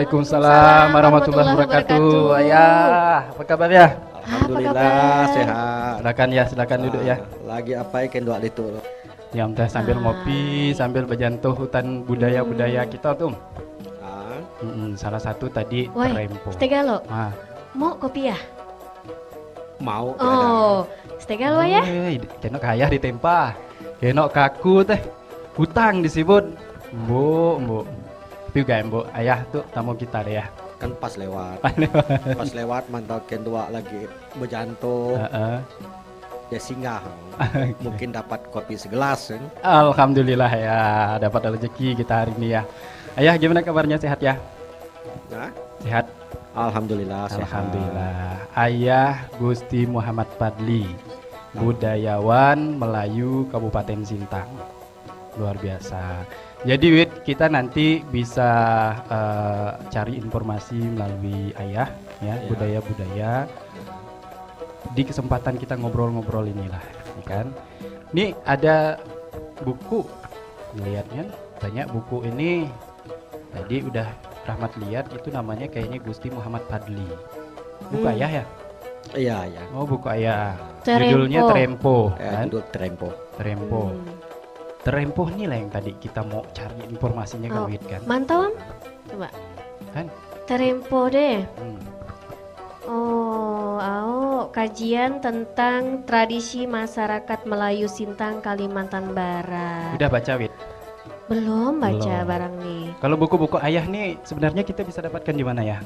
Waalaikumsalam warahmatullahi wabarakatuh. Ayah, apa kabar ya? Alhamdulillah sehat. Silakan ya, silakan duduk ya. Lagi apa ikan doa itu? Ya, teh sambil ngopi, sambil berjantuh hutan budaya-budaya kita tuh. Ah, Salah satu tadi Woi, Trempo. Stegalo. Ah, Mau kopi ya? mau Oh, Stegalo ya? kenok kaya ditempa. Kenok kaku teh. Hutang disebut. Mbok. Itu gak mbok, ayah tuh tamu kita deh ya. kan pas lewat. Pas lewat mantau ken doa lagi berjantung. Heeh. Ya singgah. Mungkin dapat kopi segelas kan? Alhamdulillah ya, dapat rezeki kita hari ini ya. Ayah gimana kabarnya, sehat ya? Nah, Sehat. alhamdulillah sehat. Alhamdulillah. Ayah Gusti Muhammad Fadli, budayawan Melayu Kabupaten Sintang. Luar biasa. Jadi Wid, kita nanti bisa cari informasi melalui ayah ya, Ya. budaya-budaya. Di kesempatan kita ngobrol-ngobrol inilah, ya kan? Ini ada buku, lihat kan? Banyak buku ini. Tadi udah Rahmat lihat, itu namanya kayaknya Gusti Muhammad Fadli. Buku ayah ya? Iya, ya. Oh, buku ayah. Trempo. Judulnya Trempo, Ya, kan? duduk Trempo. Trempo. Trempo ini lah yang tadi kita mau cari informasinya kan, Oh, Wid kan? Mantau, Am? Coba. Kan? Terempo deh. Hmm. Oh, kajian tentang tradisi masyarakat Melayu Sintang, Kalimantan Barat. Udah baca, Wid? Belum baca Belum. barang nih. Kalau buku-buku ayah nih sebenarnya kita bisa dapatkan di mana ya?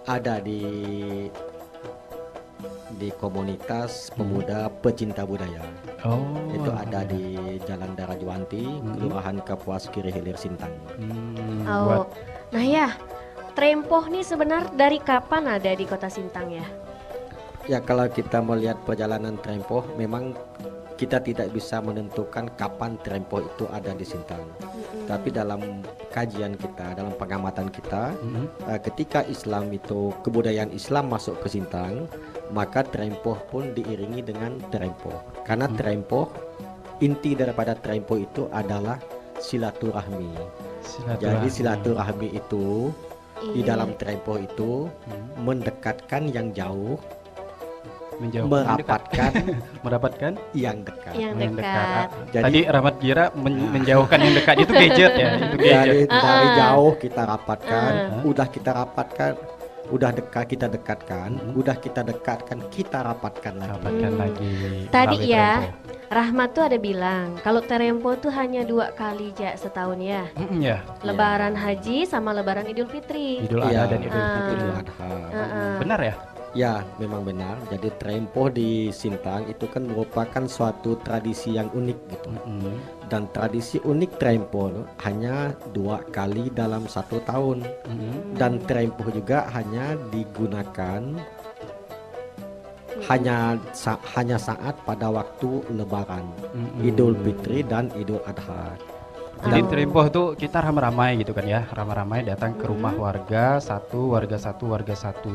Ada di komunitas pemuda pecinta budaya. Oh. Itu ada di Jalan Darajuwanti, Kelurahan Kapuas Kiri Hilir Sintang. Buat Oh, nah ya, Trempo nih sebenarnya dari kapan ada di Kota Sintang ya? Ya, kalau kita melihat perjalanan Trempo, memang kita tidak bisa menentukan kapan Trempo itu ada di Sintang. Tapi dalam kajian kita, dalam pengamatan kita, ketika Islam itu, kebudayaan Islam masuk ke Sintang, maka Trempo pun diiringi dengan Trempo. Karena Trempo, inti daripada Trempo itu adalah silaturahmi. Jadi silaturahmi itu di Iya. dalam Trempo itu mendekatkan yang jauh, menjauh, mendapatkan yang dekat. Yang yang dekat. Jadi- Tadi Rahmat kira menjauhkan yang dekat itu gadget ya, itu Dari, gadget. dari jauh kita rapatkan, Ah. udah kita rapatkan, udah dekat kita dekatkan, udah kita dekatkan kita rapatkan lagi. Dapatkan lagi. Tadi melalui ya, Trempo. Rahmat tuh ada bilang kalau Terempo tuh hanya 2 kali setahun ya. Ya, Lebaran Haji sama Lebaran Idul Fitri. Idul Iya. Adha dan Idul Fitri. Idul Adha. Benar ya? Ya, memang benar. Jadi Trempo di Sintang itu kan merupakan suatu tradisi yang unik gitu. Dan tradisi unik Trempo hanya 2 kali dalam 1 tahun. Dan Trempo juga hanya digunakan hanya saat pada waktu Lebaran, Idul Fitri dan Idul Adha. Jadi Oh. Trempo tuh kita ramai-ramai gitu kan ya, ramai-ramai datang ke rumah warga satu.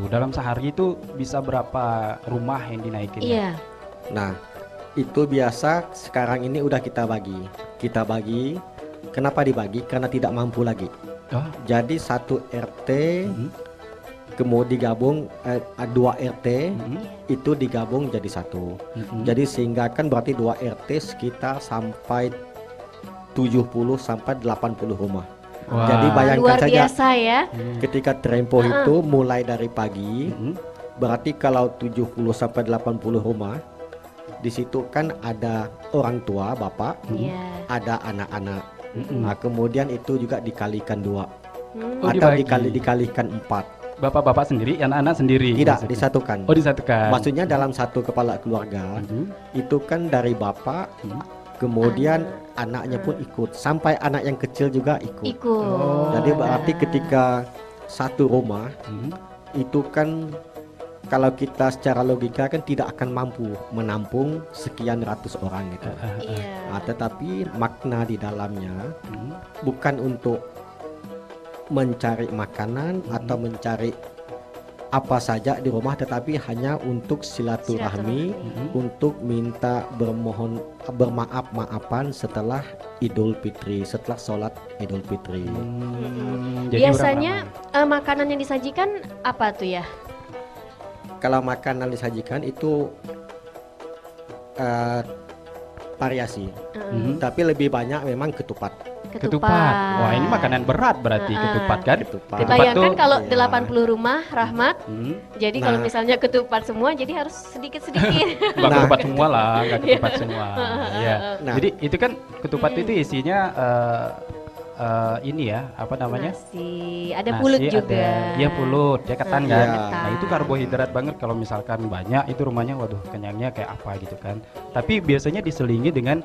Dalam sehari itu bisa berapa rumah yang dinaikin? Iya. Nah, itu biasa sekarang ini udah kita bagi. Kita bagi. Kenapa dibagi? Karena tidak mampu lagi. Oh, Jadi 1 RT kemudian digabung 2 RT itu digabung jadi 1. Jadi sehingga kan berarti 2 RT sekitar sampai 70 sampai 80 rumah. Wah. Jadi bayangkan Luar saja biasa ya. ketika Trempo itu mulai dari pagi, berarti kalau 70 sampai 80 rumah, di situ kan ada orang tua, bapak, Iya. ada anak-anak. Nah, kemudian itu juga dikalikan 2 Oh, atau dibagi. dikalikan 4. Bapak-bapak sendiri, anak-anak sendiri. Tidak, maksudnya. disatukan. Oh, disatukan. Maksudnya dalam satu kepala keluarga itu kan dari bapak, kemudian anaknya pun ikut, sampai anak yang kecil juga ikut. Ikut. Jadi berarti ketika satu rumah itu kan kalau kita secara logika kan tidak akan mampu menampung sekian ratus orang gitu. Iya. Tetapi makna di dalamnya bukan untuk mencari makanan atau mencari apa saja di rumah, tetapi hanya untuk silaturahmi, untuk minta bermaaf-maafan setelah Idul Fitri, setelah sholat Idul Fitri. Jadi Biasanya makanan yang disajikan apa tuh ya? Kalau makanan disajikan itu variasi, tapi lebih banyak memang ketupat. ketupat. Wah, ini makanan berat berarti ketupat kan? Ketupat. Bayangkan kalau iya. 80 rumah, Rahmat. Jadi kalau Nah. misalnya ketupat semua, jadi harus sedikit-sedikit. Nggak Nah. ketupat semua lah, nggak ketupat semua. Ya. Nah. Jadi itu kan ketupat itu isinya ini ya, apa namanya? Nasi, ada Nasi, pulut juga. Iya, pulut, ya ketan Iya, kan. ketan. Nah, itu karbohidrat banget kalau misalkan banyak itu rumahnya waduh kenyangnya kayak apa gitu kan. Tapi biasanya diselingi dengan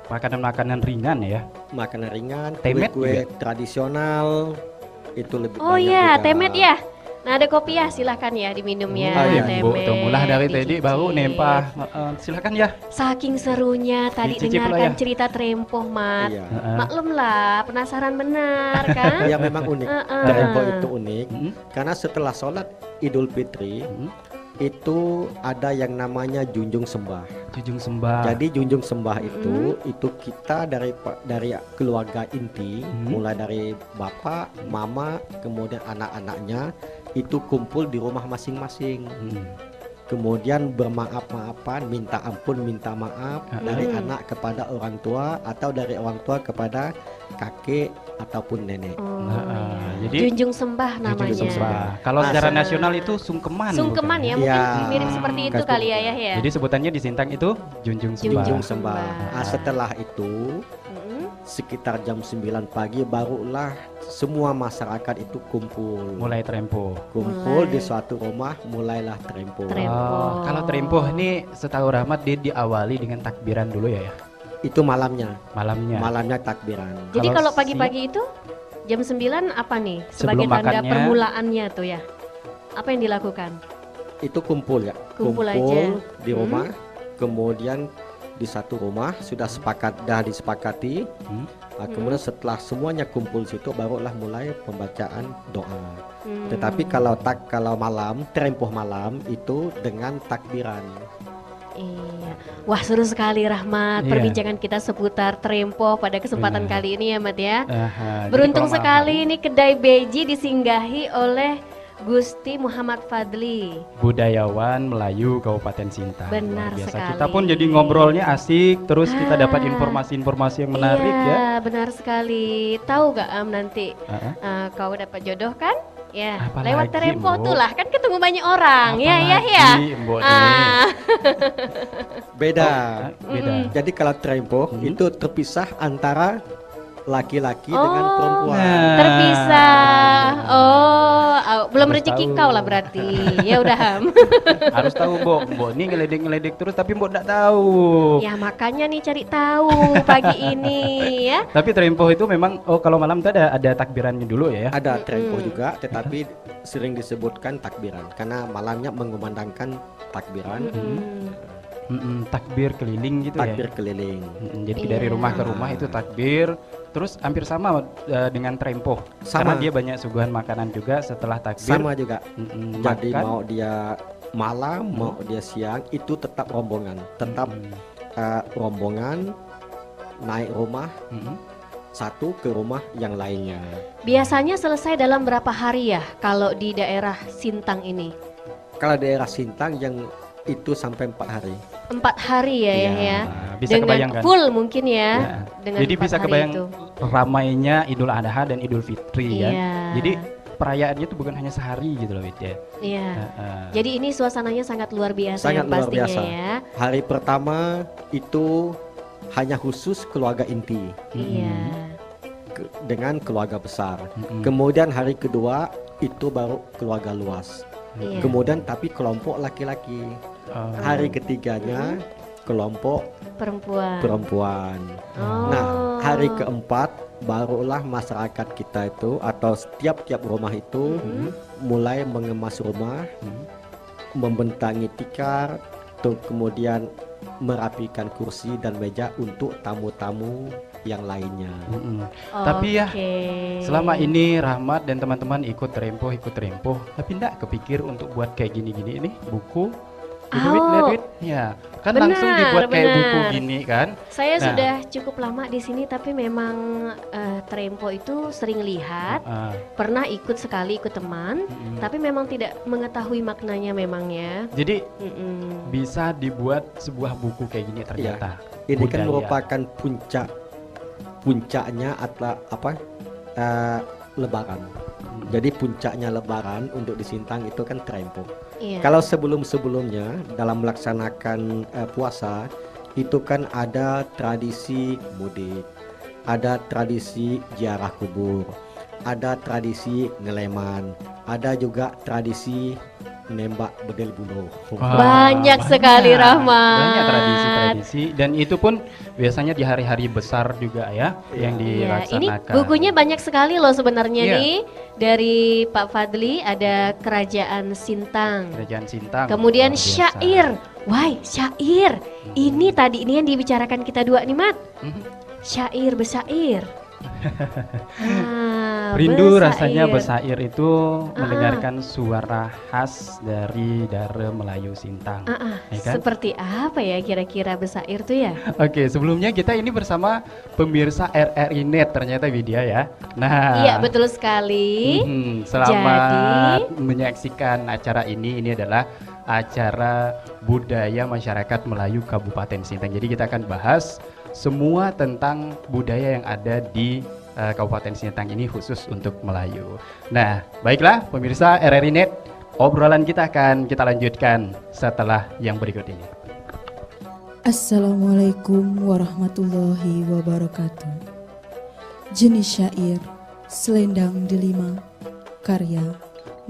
makanan-makanan ringan ya. Makanan ringan, Temet kue tradisional itu lebih Oh banyak ya, juga. temet ya. Nah, ada kopi ya, silahkan ya diminum ya. Ah, iya, Bu, temet, tuh mulai dari tadi dicicip. baru nempah. Silakan ya. Saking serunya tadi Dicicip lah dengarkan ya. cerita Trempoh, Mat. Iya. Maklum lah, penasaran benar kan? Ya memang unik. Heeh. Trempo itu unik Mm. karena setelah sholat Idul Fitri itu ada yang namanya junjung sembah. Junjung sembah. Jadi junjung sembah itu kita dari keluarga inti, mulai dari bapak, mama, kemudian anak-anaknya itu kumpul di rumah masing-masing. Kemudian bermaaf-maafan, minta ampun, minta maaf dari anak kepada orang tua atau dari orang tua kepada kakek ataupun nenek. Oh, iya. jadi Junjung sembah namanya. Junjung sembah. Kalau Nah, secara se- nasional itu sungkeman. Sungkeman bukan ya, mungkin Ya, mirip seperti itu kasih kali ya, bukan. ya. Jadi sebutannya di Sintang itu junjung sembah. Junjung Sembah. sembah. Nah, setelah itu Mm-mm. sekitar jam 9 pagi barulah semua masyarakat itu kumpul. Mulai Trempoh. Kumpul Mulai. di suatu rumah, mulailah Trempo. Trempoh. Kalau Trempoh ini setahu Rahmat dia diawali dengan takbiran dulu ya, Itu malamnya. malamnya. Malamnya takbiran. Jadi Kalau kalau pagi-pagi itu jam 9 apa nih? Sebelum Sebagai tanda makannya. permulaannya tuh ya. Apa yang dilakukan? Itu kumpul ya. Kumpul aja. di rumah. Kemudian di satu rumah sudah disepakati. Nah, kemudian setelah semuanya kumpul situ barulah mulai pembacaan doa. Tetapi kalau malam, Trempoh malam itu dengan takbiran. Iya. Wah, seru sekali Rahmat Iya. perbincangan kita seputar Trempoh pada kesempatan Benar. kali ini ya, Mat ya. Jadi Beruntung kalau sekali ini kedai Beji disinggahi oleh Gusti Muhammad Fadli. budayawan Melayu Kabupaten Sintang. Benar Luar biasa. sekali. Kita pun jadi ngobrolnya asik, terus kita dapat Ah. informasi-informasi yang menarik Iya, ya. benar sekali. Tahu gak nanti Heeh. kau dapat jodoh kan? Ya, Apalagi, lewat Trempoh Mbok. tuh lah, kan ketemu banyak orang. Ya, ya, ya. Apalagi, Mbok nih. Ah, Beda. Beda. Jadi kalau Trempoh itu terpisah antara laki-laki dengan Oh. perempuan. Nah. terpisah. Oh, belum Harus rezeki tahu. kau lah berarti. Ya udah, Ham. Harus tahu, Mbok. Mbok ini ngeledek-ngeledek terus tapi Mbok enggak tahu. Ya makanya nih cari tahu pagi ini ya. Tapi Trempoh itu memang kalau malam itu ada takbirannya dulu ya. Ada Trempoh juga, tetapi sering disebutkan takbiran karena malamnya mengumandangkan takbiran, Takbir keliling gitu takbir ya. keliling. Jadi Iya. dari rumah ke rumah itu takbir. Terus hampir sama dengan Trempoh. Sama. Karena dia banyak suguhan makanan juga setelah takbir. Sama juga. Jadi makan. mau dia malam, mau dia siang itu tetap rombongan, tetap rombongan naik rumah satu ke rumah yang lainnya. Biasanya selesai dalam berapa hari ya kalau di daerah Sintang ini? Kalau daerah Sintang yang itu sampai 4 hari. 4 hari ya, Iya. ya. Nah, bisa Dengan kebayangkan. full mungkin ya. Ya. Dengan Jadi 4 bisa hari kebayang itu. ramainya Idul Adha dan Idul Fitri ya. Iya. Jadi perayaannya itu bukan hanya sehari gitu loh, Wid ya. Iya. Heeh. Jadi ini suasananya sangat luar biasa Sangat yang luar pastinya biasa. ya. Hari pertama itu hanya khusus keluarga inti Iya. dengan keluarga besar. Mm-mm. Kemudian hari kedua itu baru keluarga luas. Iya. Kemudian tapi kelompok laki-laki. Oh. Hari ketiganya kelompok Perempuan. perempuan. Oh. Nah, hari keempat barulah masyarakat kita itu atau tiap-tiap rumah itu mulai mengemas rumah, membentangi tikar, kemudian merapikan kursi dan meja untuk tamu-tamu yang lainnya. Tapi ya, Oke. selama ini Rahmat dan teman-teman ikut Rempoh, tapi enggak kepikir untuk buat kayak gini-gini ini buku. Lihat, Wit. Ya, kan Benar, langsung dibuat kayak buku benar. gini kan. Saya Nah. sudah cukup lama di sini, tapi memang Trempo itu sering lihat, Ah, pernah ikut sekali ikut teman, mm-mm. tapi memang tidak mengetahui maknanya memang ya. Jadi Mm-mm. bisa dibuat sebuah buku kayak gini ternyata. Ini kan Budaya. merupakan puncaknya Lebaran. Jadi puncaknya Lebaran untuk di Sintang itu kan Trempo. Iya. Kalau sebelum-sebelumnya dalam melaksanakan puasa itu kan ada tradisi mudik, ada tradisi ziarah kubur, ada tradisi ngeleman, ada juga tradisi nembak bedel bunuh. Wah, Banyak sekali, Rahmat. Banyak tradisi-tradisi dan itu pun biasanya di hari-hari besar juga ya yang Iya, ini dilaksanakan. bukunya banyak sekali loh sebenarnya Iya. nih. Dari Pak Fadli ada Kerajaan Sintang. Kerajaan Sintang. Kemudian luar biasa. syair. Wah, syair. Ini tadi ini yang dibicarakan kita dua nih, Mat. Mhm. Syair besair. Rindu besair. rasanya besair itu mendengarkan suara khas dari Dara Melayu Sintang. Ya kan? Seperti apa ya kira-kira besair tuh ya? Oke, sebelumnya kita ini bersama pemirsa RRI Net ternyata Widya ya. Nah, Iya, betul sekali. selamat menyaksikan acara ini. Ini adalah acara budaya masyarakat Melayu Kabupaten Sintang. Jadi kita akan bahas semua tentang budaya yang ada di Kabupaten Sintang ini khusus untuk Melayu. Nah, baiklah pemirsa RRI Net, obrolan kita akan kita lanjutkan setelah yang berikut ini. Assalamualaikum warahmatullahi wabarakatuh. Jenis syair Selendang Delima, karya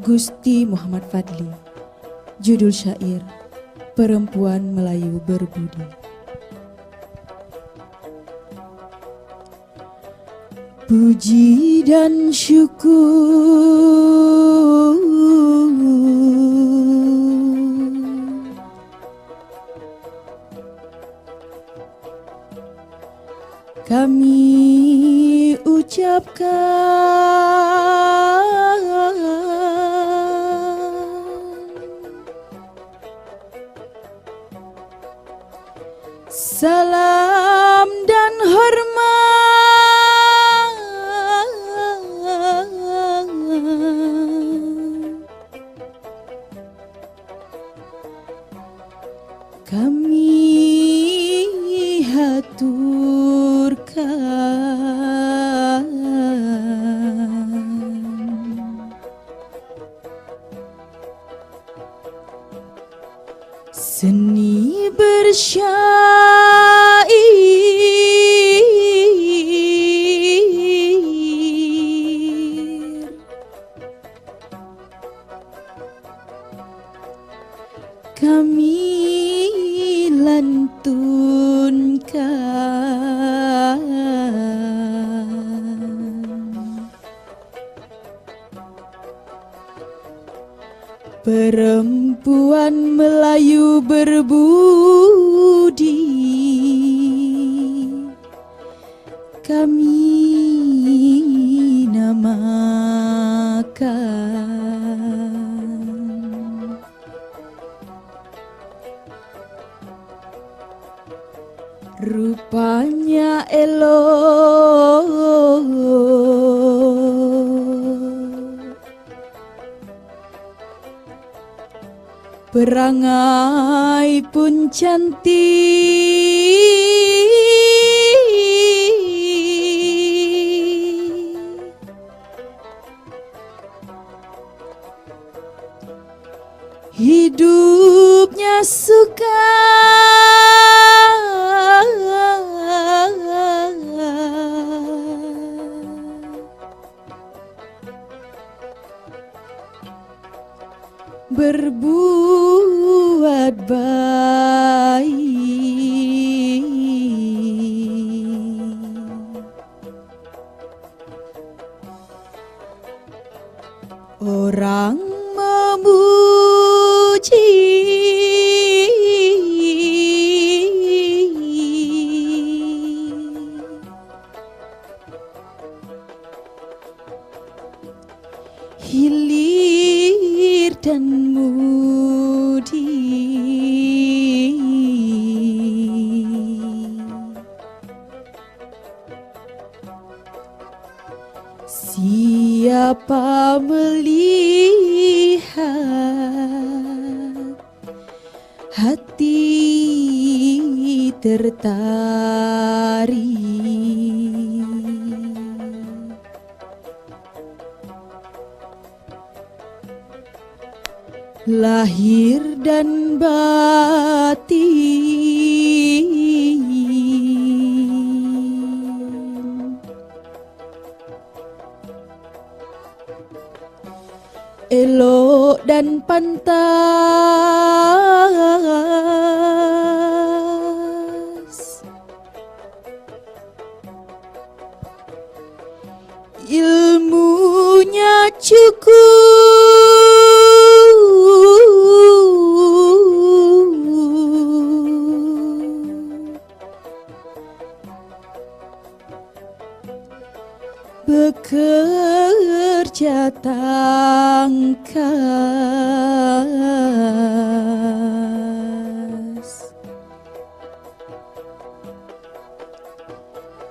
Gusti Muhammad Fadli. Judul syair Perempuan Melayu Berbudi. Puji dan syukur kami ucapkan, salam dan hormat kami haturkan. Seni bersyair kami lantunkan. Perempuan Melayu berbudi kami namakan. Rupanya elok, perangai pun cantik. Hidupnya suka berbuat baik. Orang memuji hilir dan mudi. Siapa melihat hati tertarik, lahir dan batin, elok dan pantas, ilmunya cukup, bekerja tangkas,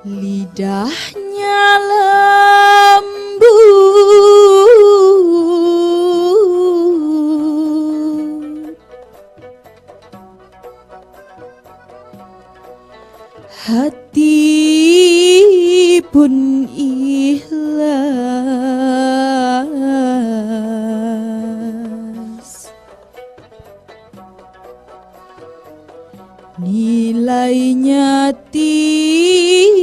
lidahnya lembut, hati pun ikhlas, nilainya tinggi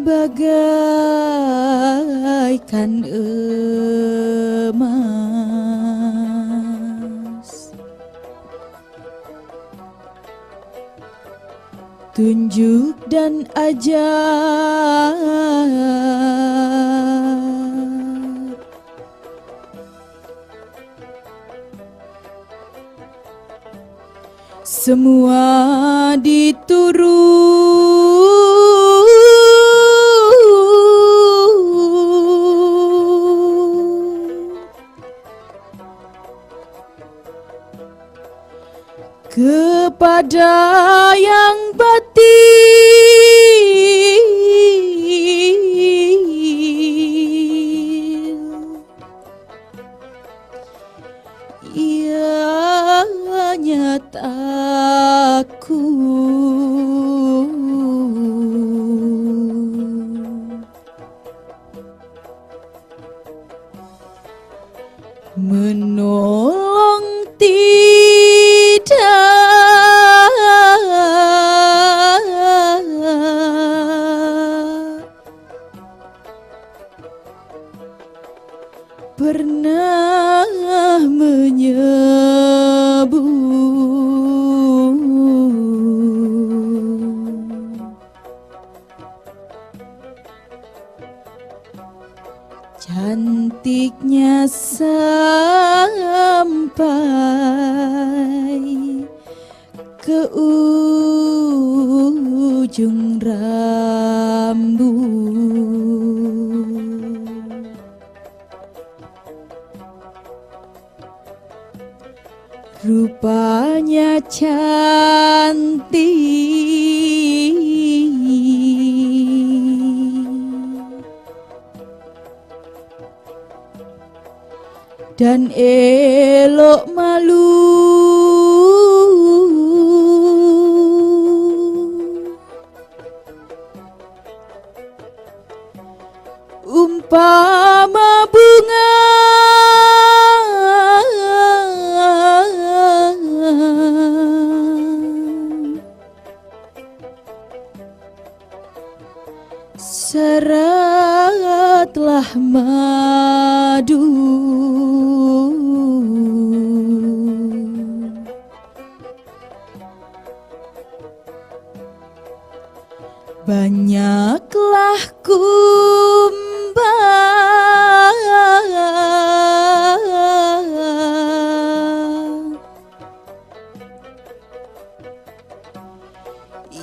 bagaikan emas, tunjuk dan ajar, semua diturut kepada yang batil, ianya takut, menolong tidak pernah menyebut, cantiknya sampai ke ujung rambut, rupanya cantik dan elok malu, umpama bunga syaratlah madu, banyaklah kumbang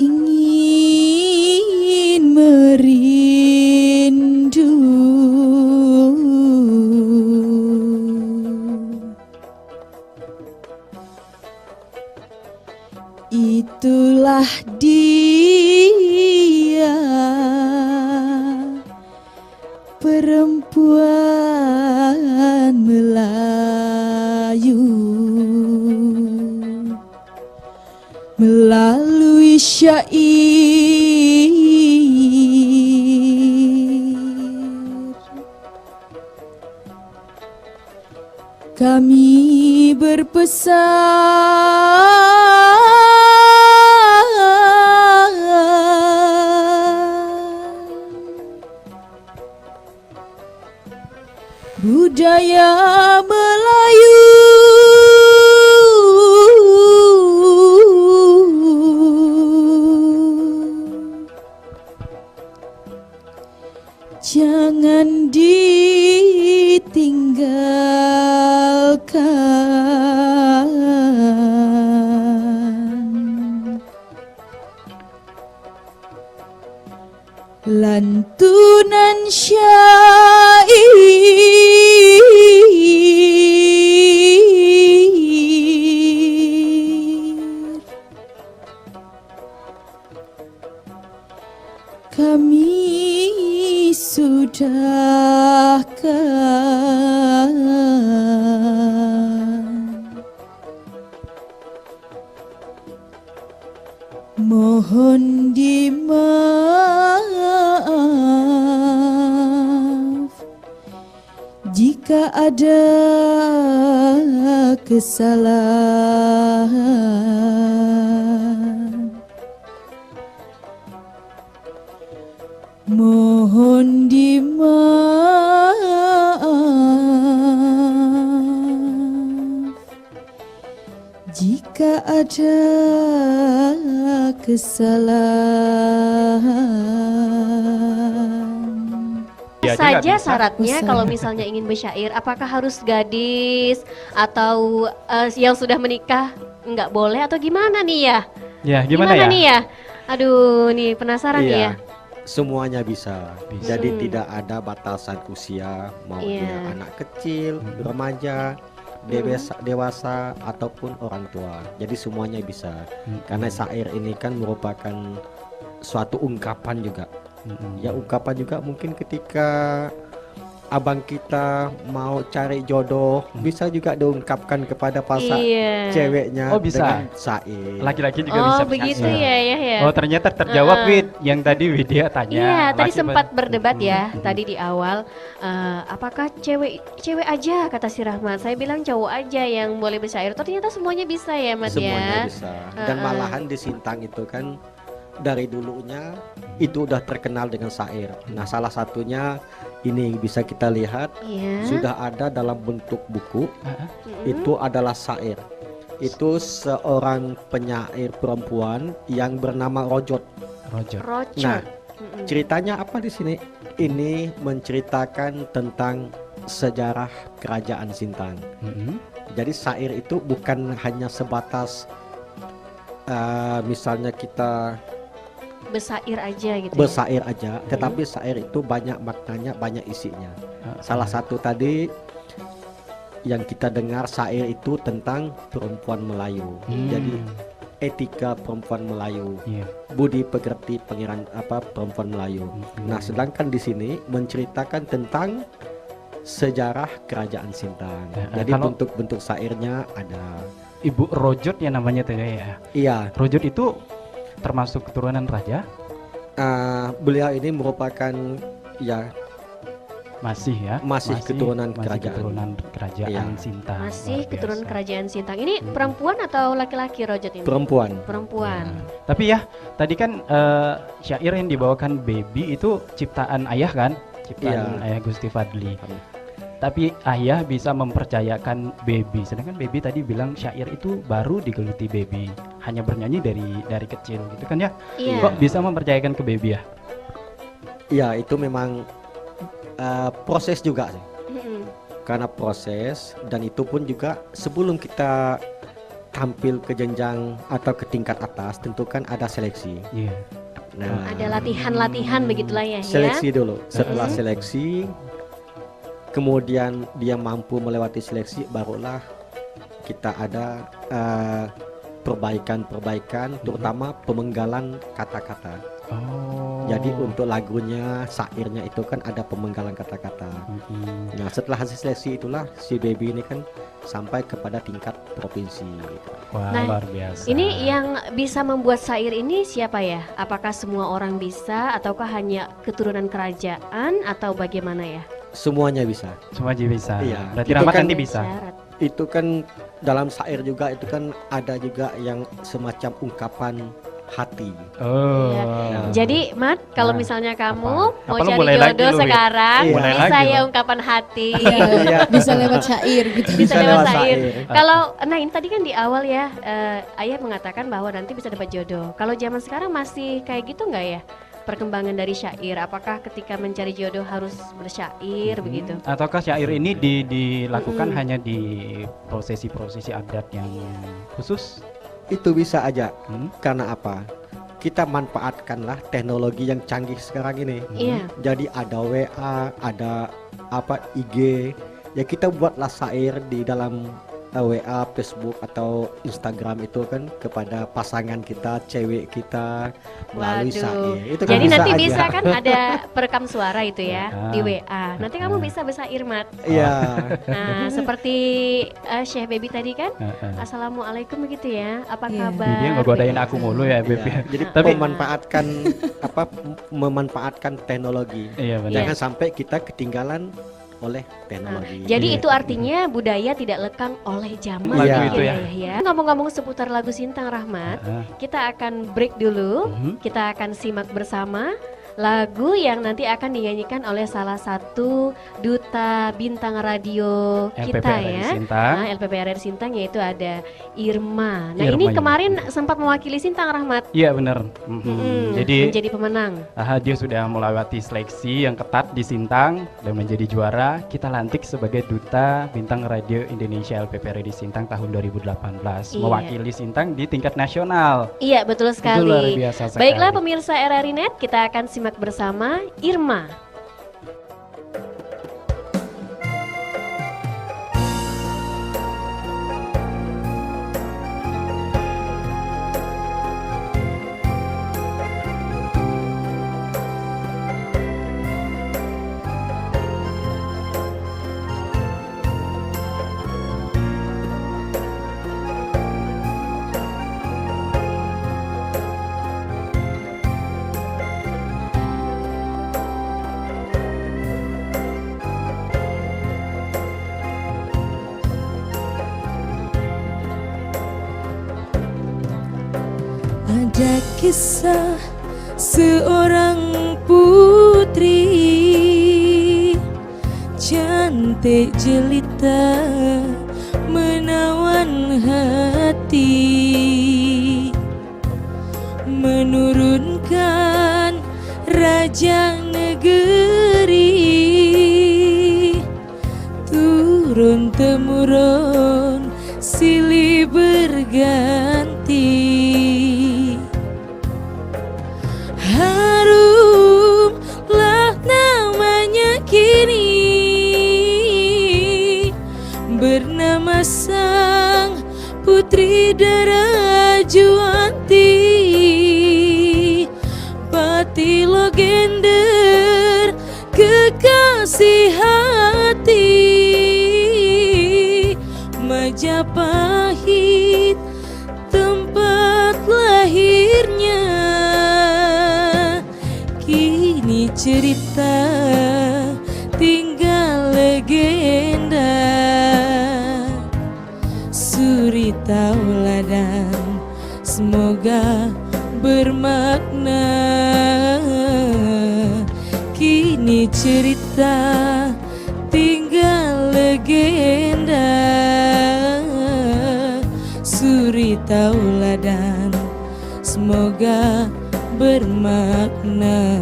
ingin meriah Itulah dia, perempuan Melayu, melalui syair kami berpesan budaya Melayu jangan ditinggalkan. Lantunan syair kami sudahkan. Mohon dimaaf jika ada kesalahan. Mohon dimaaf jika ada kesalahan. Ya, dia nggak Saja bisa. syaratnya Usaha. kalau misalnya ingin bersyair, apakah harus gadis atau yang sudah menikah nggak boleh atau gimana nih ya? Ya, gimana ya? nih ya? Aduh, nih penasaran nih ya. Semuanya bisa. Bisa. Jadi tidak ada batasan usia, mau Iya. dia anak kecil, remaja, dewasa ataupun orang tua. Jadi semuanya bisa. Karena syair ini kan merupakan suatu ungkapan juga. Ya ungkapan juga mungkin ketika abang kita mau cari jodoh bisa juga diungkapkan kepada pasangan Iya. ceweknya Oh, bisa. dengan syair. Laki-laki juga Oh bisa begitu bersaksi. ya. Oh, ternyata terjawab Wid yang tadi Widya tanya. Iya, tadi Laki- sempat berdebat ya. Mm-mm. Tadi di awal, apakah cewek aja kata si Rahmat. Saya bilang cowok aja yang boleh bersyair. Ternyata semuanya bisa ya, Mat Semuanya ya. bisa. Dan malahan di Sintang itu kan dari dulunya itu udah terkenal dengan syair. Nah, salah satunya ini bisa kita lihat Iya. sudah ada dalam bentuk buku. Mm-mm. Itu adalah syair. Itu seorang penyair perempuan yang bernama Rojot. Roger. Rocot. Nah, Mm-mm. ceritanya apa di sini? Ini menceritakan tentang sejarah kerajaan Sintang. Mm-mm. Jadi syair itu bukan hanya sebatas misalnya kita Bersair aja gitu. bersair aja, tetapi syair itu banyak maknanya, banyak isinya. Salah satu tadi yang kita dengar syair itu tentang perempuan Melayu. Jadi etika perempuan Melayu, Iya. budi pekerti pangeran perempuan Melayu. Nah, sedangkan di sini menceritakan tentang sejarah kerajaan Sintang. Jadi kalau- bentuk-bentuk syairnya ada. Ibu Rojot ya namanya tuh ya. Iya, Rojot itu termasuk keturunan raja? beliau ini merupakan ya Masih ya. Masih keturunan kerajaan. keturunan kerajaan Iya. Sintang. Masih Luar keturunan biasa. kerajaan Sintang. Ini perempuan atau laki-laki Rojot ini? perempuan. Perempuan. Tapi ya, tadi kan syair yang dibawakan Baby itu ciptaan ayah kan? Ciptaan ayah Gusti Fadli. Tapi ayah bisa mempercayakan Baby. Sedangkan Baby tadi bilang syair itu baru digeluti Baby. Hanya bernyanyi dari kecil gitu kan ya? Iya. Kok bisa mempercayakan ke Baby ya? Iya, itu memang proses juga sih. Mm-mm. Karena proses, dan itu pun juga sebelum kita tampil ke jenjang atau ke tingkat atas tentu kan ada seleksi. Iya. Nah, Ada latihan-latihan begitulah ya. seleksi dulu. Setelah seleksi, kemudian dia mampu melewati seleksi, barulah kita ada perbaikan-perbaikan, terutama pemenggalan kata-kata. Oh. Jadi untuk lagunya, syairnya itu kan ada pemenggalan kata-kata. Nah, setelah hasil seleksi itulah si Baby ini kan sampai kepada tingkat provinsi gitu. Wah, Nah, luar biasa. Ini yang bisa membuat syair ini siapa ya? Apakah semua orang bisa ataukah hanya keturunan kerajaan atau bagaimana ya? Semuanya bisa. semua aja bisa. Iya. Berarti Itu Rahmat kan- nanti bisa. Syarat. Itu kan dalam syair juga itu kan ada juga yang semacam ungkapan hati. Oh. Iya. Jadi, Mat, kalau Nah, misalnya kamu apa? mau Apa lu cari mulai lagi jodoh lu, Wit? sekarang, Iya. Mulai bisa lagi ya lu. ungkapan hati. Iya. Bisa lewat syair gitu. Bisa lewat syair. syair. Kalau, nah ini tadi kan di awal ya, Ayah mengatakan bahwa nanti bisa dapat jodoh. Kalau zaman sekarang masih kayak gitu nggak ya? Perkembangan dari syair, apakah ketika mencari jodoh harus bersyair begitu? Ataukah syair ini dilakukan hanya di prosesi-prosesi adat yang khusus? Itu bisa aja. Hmm? Karena apa? Kita manfaatkanlah teknologi yang canggih sekarang ini. Iya. Jadi ada WA, ada apa IG. Ya kita buatlah syair di dalam WA, Facebook atau Instagram itu kan kepada pasangan kita, cewek kita melalui Waduh. syair. Itu kan Jadi nanti aja. bisa kan ada perekam suara itu ya Ah. di WA. Nanti kamu bisa bersair, Mat. Iya. Nah, seperti Syekh Baby tadi kan, Heeh. Assalamualaikum begitu ya. Apa Iya. kabar? Dia ngegodain aku mulu ya, Beb. Iya. Jadi Tapi- memanfaatkan teknologi. Iya benar. Jangan sampai kita ketinggalan oleh teknologi. Jadi Iya. itu artinya budaya tidak lekang oleh zaman Lagu itu ya. ya. Ngomong-ngomong seputar lagu Sintang Rahmat, Heeh. kita akan break dulu. Mhm. Kita akan simak bersama lagu yang nanti akan dinyanyikan oleh salah satu duta bintang radio kita LPPR ya. Sintang. Nah, LPPR Sintang, yaitu ada Irma. Nah, Irma, ini iya. kemarin sempat mewakili Sintang Rahmat. Iya benar. Jadi menjadi pemenang. dia sudah melewati seleksi yang ketat di Sintang dan menjadi juara. Kita lantik sebagai duta bintang radio Indonesia LPPR di Sintang tahun 2018, Iya. mewakili Sintang di tingkat nasional. Iya, betul Itu luar sekali. biasa sekali. Baiklah pemirsa RRI Net, kita akan simak bersama Irma. Ada kisah seorang putri cantik jelita menawan hati, menurunkan raja negeri, turun temurun silih berganti. Harumlah namanya kini, bernama sang putri Darajuanti, Patilo Gender kekasih hati, Majapahit tempat lahirnya. Kini cerita tinggal legenda, suri tauladan semoga bermakna. Kini cerita tinggal legenda, suri tauladan semoga bermakna.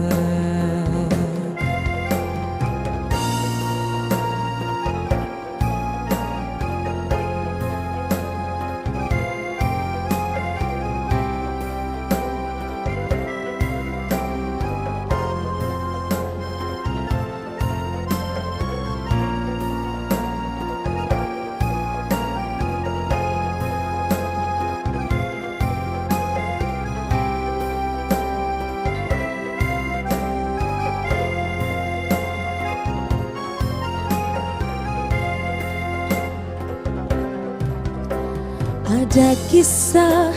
Ada kisah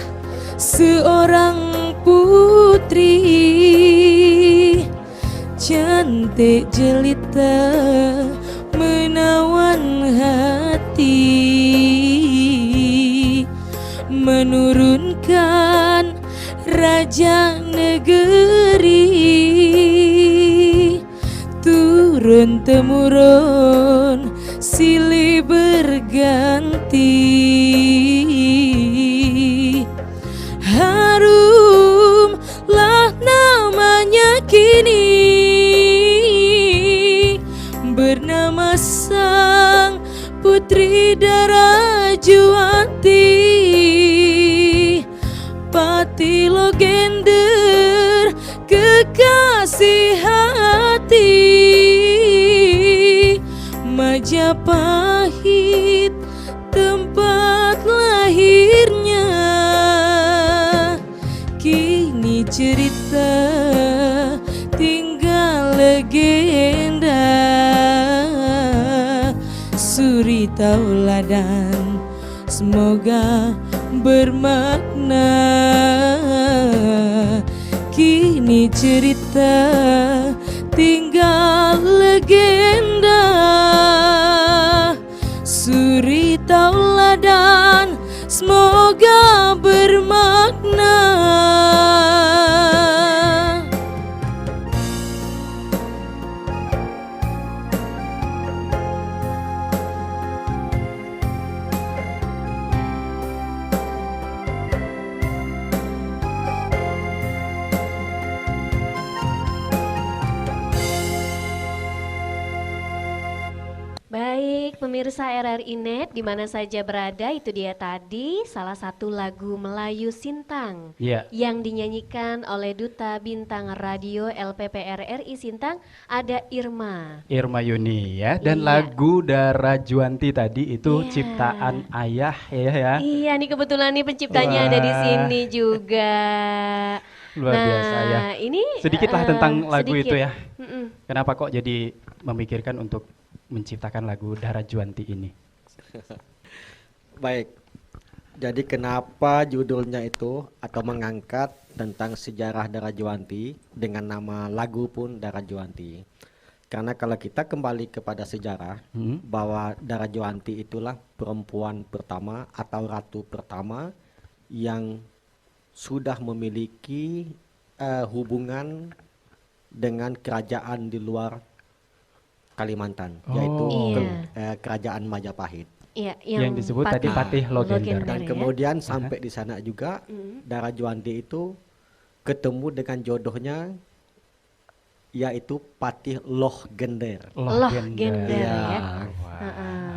seorang putri cantik jelita menawan hati, menurunkan raja negeri, turun temurun silih berganti. Harumlah namanya kini, bernama sang Putri Darajuanti. Patilo gender kekasih hati, Majapahit tempat lahirnya. Kini cerita tinggal legenda, suri tauladan semoga bermakna. Kini cerita tinggal legenda, suri tauladan semoga bermakna. Baik, pemirsa RRI Net di mana saja berada, itu dia tadi salah satu lagu Melayu Sintang Iya. yang dinyanyikan oleh Duta Bintang Radio LPPR RI Sintang, ada Irma. Irma Yuni ya, dan Iya. lagu Darajuanti tadi itu Iya. ciptaan ayah ya. Iya nih, kebetulan nih penciptanya ada di Wah. sini juga. Luar biasa ya. Ini Sedikitlah tentang lagu sedikit. itu ya. Mm-mm. Kenapa kok jadi memikirkan untuk menciptakan lagu Darajuanti ini? Baik. Jadi kenapa judulnya itu atau mengangkat tentang sejarah Darajuanti dengan nama lagu pun Darajuanti. Karena kalau kita kembali kepada sejarah bahwa Darajuanti itulah perempuan pertama atau ratu pertama yang sudah memiliki hubungan dengan kerajaan di luar Kalimantan, yaitu Iya. kerajaan Majapahit. Iya, Yang disebut tadi Patih Logender. Dan ya. kemudian sampai di sana juga Darajuanti itu ketemu dengan jodohnya, yaitu Patih Logender Logender Iya. ya.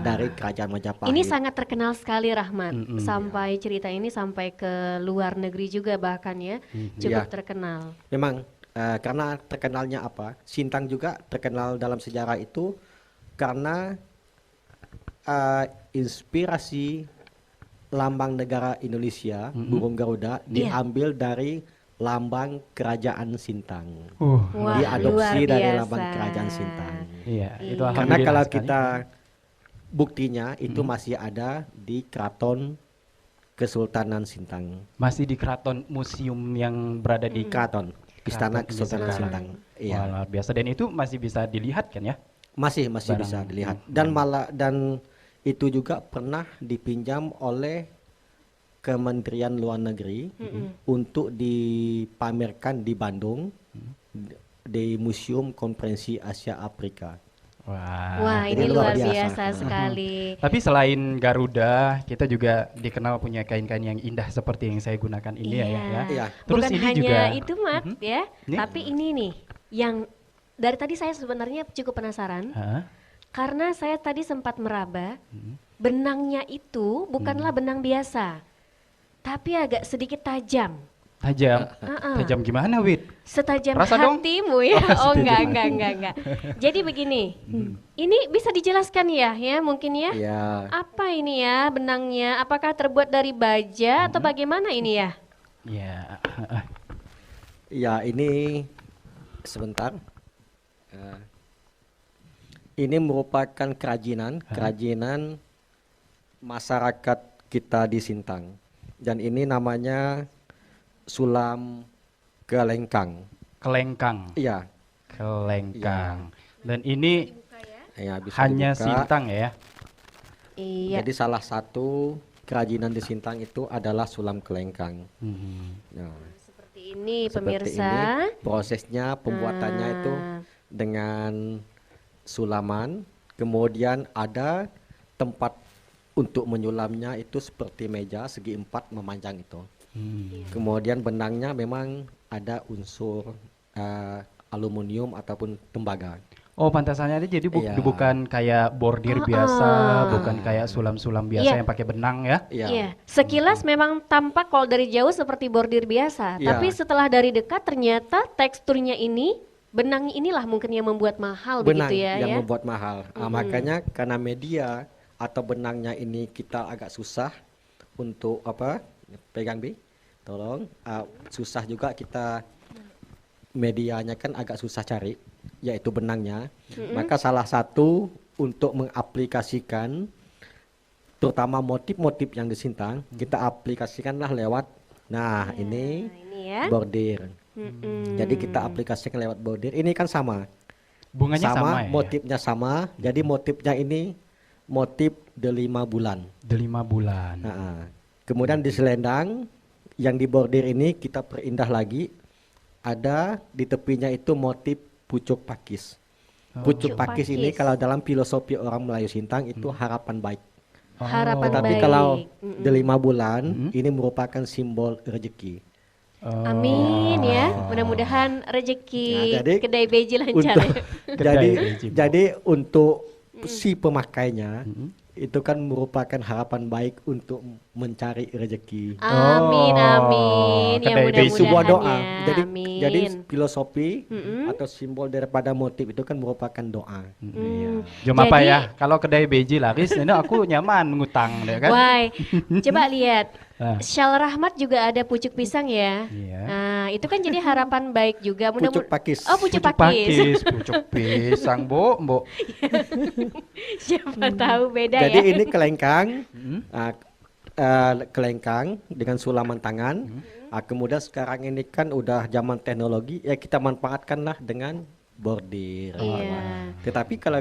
dari kerajaan Majapahit. Ini sangat terkenal sekali, Rahmat. Mm-mm. Sampai cerita ini sampai ke luar negeri juga bahkan ya, cukup Iya. terkenal. Memang karena terkenalnya apa? Sintang juga terkenal dalam sejarah itu karena inspirasi lambang negara Indonesia, burung Garuda, diambil dari lambang kerajaan Sintang. Wah, Diadopsi luar dari biasa. lambang kerajaan Sintang. Iya, itu Iya. Karena alhamdulillah kalau sekali. kita buktinya itu masih ada di Keraton Kesultanan Sintang. masih di keraton museum yang berada di Keraton Istana Keraton Kesultanan Sintang. Sintang. Wah, Iya. luar biasa, dan itu masih bisa dilihat kan ya? Masih Barang. bisa dilihat. Dan malah dan itu juga pernah dipinjam oleh Kementerian Luar Negeri untuk dipamerkan di Bandung di Museum Konferensi Asia Afrika. Wah, ini ini luar luar biasa. biasa sekali. Tapi selain Garuda, kita juga dikenal punya kain-kain yang indah seperti yang saya gunakan ini ya. Iya. Terus Bukan ini hanya juga itu, Mat, ya. Ini? Tapi ini nih yang dari tadi saya sebenarnya cukup penasaran Hah? karena saya tadi sempat meraba benangnya itu bukanlah benang biasa, tapi agak sedikit tajam. tajam. Tajam gimana, Wid? Setajam Rasa dong? hatimu ya. Oh, enggak. Jadi begini. Ini bisa dijelaskan ya mungkin ya. Ya, Apa ini ya benangnya? Apakah terbuat dari baja atau bagaimana ini ya? Ya. ya ini sebentar. Ini merupakan kerajinan masyarakat kita di Sintang. Dan ini namanya sulam kelengkang. Kelengkang. Iya, Kelengkang. Dan ini ya bisa hanya dibuka. Sintang ya. Iya. Jadi salah satu kerajinan di Sintang itu adalah sulam kelengkang. Nah, Seperti ini seperti pemirsa. ini prosesnya pembuatannya itu Ah. dengan sulaman, kemudian ada tempat untuk menyulamnya itu seperti meja segi 4 memanjang itu. Kemudian benangnya memang ada unsur aluminium ataupun tembaga. Oh, pantasannya ada jadi Iya. bukan kayak bordir biasa, bukan kayak sulam-sulam biasa Iya. yang pakai benang ya. Iya, sekilas memang tampak kalau dari jauh seperti bordir biasa, Iya. tapi setelah dari dekat ternyata teksturnya ini, benang inilah mungkin yang membuat mahal Benang begitu ya. yang ya? membuat mahal. Makanya karena media atau benangnya ini kita agak susah untuk apa? Pegang Bi, tolong. Susah juga kita medianya kan agak susah cari, yaitu benangnya. Maka salah satu untuk mengaplikasikan terutama motif-motif yang di Sintang, kita aplikasikanlah lewat ini Nah, ini ya. bordir. Mm-mm. Jadi kita aplikasikan lewat bordir. Ini kan sama. Bunganya sama, ya. Motifnya sama. Jadi motifnya ini motif delima bulan. Delima bulan. Kemudian di selendang yang di bordir ini kita perindah lagi. Ada di tepinya itu motif pucuk pakis. Pucuk Pucuk pakis ini pakis. kalau dalam filosofi orang Melayu Sintang itu harapan baik. Harapan Tetapi baik. kalau Mm-mm. delima bulan ini merupakan simbol rezeki. Oh. Amin ya, mudah-mudahan rezeki Nah, jadi kedai beji lancar. Untuk, ya. Kedai jadi beji, Bu. jadi untuk si pemakainya itu kan merupakan harapan baik untuk mencari rezeki. Amin, Oh, amin. Ya kedai beji. Jadi sebuah doa. mudah-mudahan ya. Jadi jadi Amin. filosofi atau simbol daripada motif itu kan merupakan doa. Iya. Cuma apa Jadi- ya? Kalau kedai beji laris, ini aku nyaman ngutang deh kan. Why? Coba lihat. Ah. Syal Rahmat juga ada pucuk pisang ya. Iya. Nah, itu kan jadi harapan baik juga. Pucuk pakis. Oh, pucuk pakis. Pucuk pisang, Bu. Siapa tahu beda Jadi ya. ini kelengkang, kelengkang dengan sulaman tangan. Kemudian sekarang ini kan udah zaman teknologi, ya kita manfaatkanlah dengan bordir. Iya. Tetapi kalau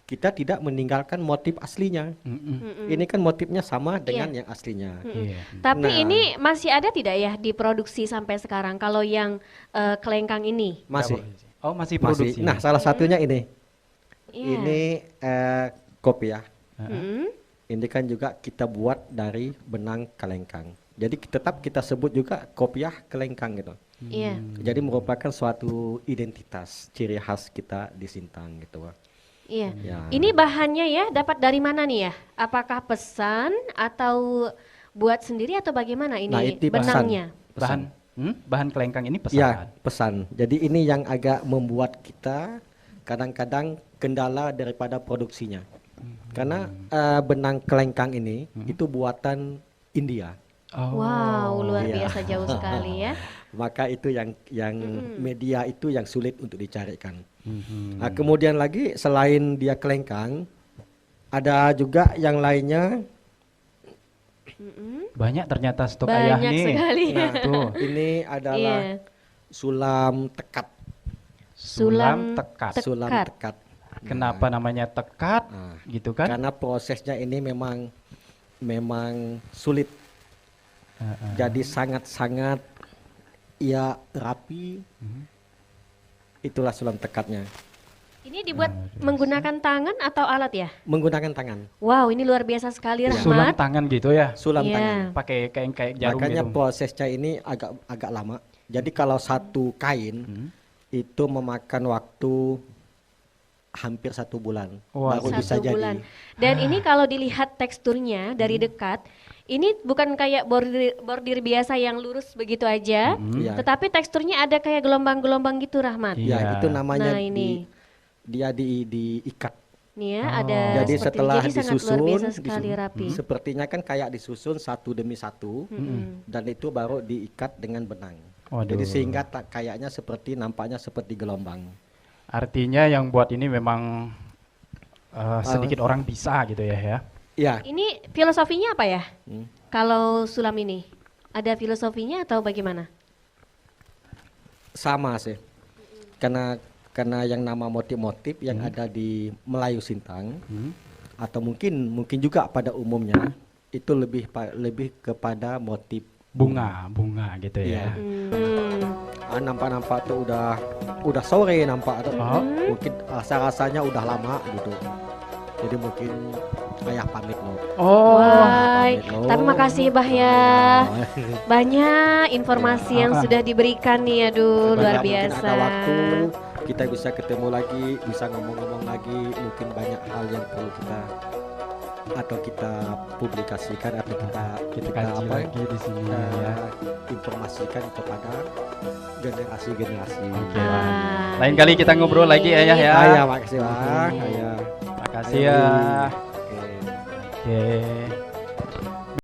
kita tidak meninggalkan motif aslinya, Mm-mm. ini kan motifnya sama dengan yang aslinya. Iya. Tapi Nah. ini masih ada tidak ya diproduksi sampai sekarang kalau yang kelengkang ini? Masih, Oh, masih masih. produksi. Nah, salah satunya ini, Iya. ini kopiah. Mm-mm. Ini kan juga kita buat dari benang kelengkang. Jadi tetap kita sebut juga kopiah kelengkang gitu. Iya. Jadi merupakan suatu identitas ciri khas kita di Sintang gitu. Iya. Ya. Ini bahannya ya dapat dari mana nih ya? Apakah pesan atau buat sendiri atau bagaimana ini Nah, itu pesan. benangnya? Bahan kelengkang ini pesan. Ya, pesan. Jadi ini yang agak membuat kita kadang-kadang kendala daripada produksinya. Karena benang kelengkang ini itu buatan India. Oh. Wow, luar Iya. biasa jauh sekali ya. Maka itu yang media itu yang sulit untuk dicarikan. Mhm. Nah, kemudian lagi selain dia kelengkang, ada juga yang lainnya. Banyak ternyata stok ayah Banyak nih. sekali. Nah, Tuh. ini adalah Iya. sulam tekat. Sulam tekat. Sulam Tekat. tekat. Kenapa namanya tekat? Nah, Gitu kan? karena prosesnya ini memang sulit. Jadi sangat-sangat ya rapi. Itulah sulam tekatnya. Ini dibuat menggunakan tangan atau alat ya? Menggunakan tangan. Wow, ini luar biasa sekali Sulam Rahmat. tangan gitu ya. Sulam Iya. tangan. Pakai kayak jarum Makanya gitu. prosesnya ini agak lama. Jadi kalau satu kain itu memakan waktu hampir 1 bulan Wah, baru bisa 1 jadi. bulan. Dan ini kalau dilihat teksturnya dari dekat, ini bukan kayak bordir biasa yang lurus begitu aja, Iya. tetapi teksturnya ada kayak gelombang-gelombang gitu Rahmat. Iya. Ya, itu namanya Nah, ini. dia diikat. Nih ya, Oh. ada Jadi seperti setelah jadi sangat luar disusun, biasa sekali rapi. sepertinya kan kayak disusun satu demi satu, dan itu baru diikat dengan benang. Waduh. Jadi sehingga kayaknya nampaknya seperti gelombang. Artinya yang buat ini memang sedikit orang bisa gitu ya. Ya, Ini filosofinya apa ya? Kalau sulam ini? Ada filosofinya atau bagaimana? Sama sih. Karena yang nama motif-motif yang ada di Melayu Sintang atau mungkin juga pada umumnya itu lebih kepada motif bunga gitu Iya. ya. Nampak tuh udah sore nampak tuh. Oh. Mungkin rasanya udah lama gitu. Jadi mungkin ayah pamit no. Oh, Wah, pamit, no. tapi makasih Bah ya. Banyak informasi yang sudah diberikan nih, aduh luar Mungkin biasa. ada waktu kita bisa ketemu lagi, bisa ngomong-ngomong lagi, mungkin banyak hal yang perlu kita publikasikan atau kita kaji lagi di sini ya. informasikan kepada generasi-generasi. Oke, Bang. Lain kali kita ngobrol lagi Ayah ya. Ayah, makasih Bang. Ayah. Makasih ya. Oke. Oke.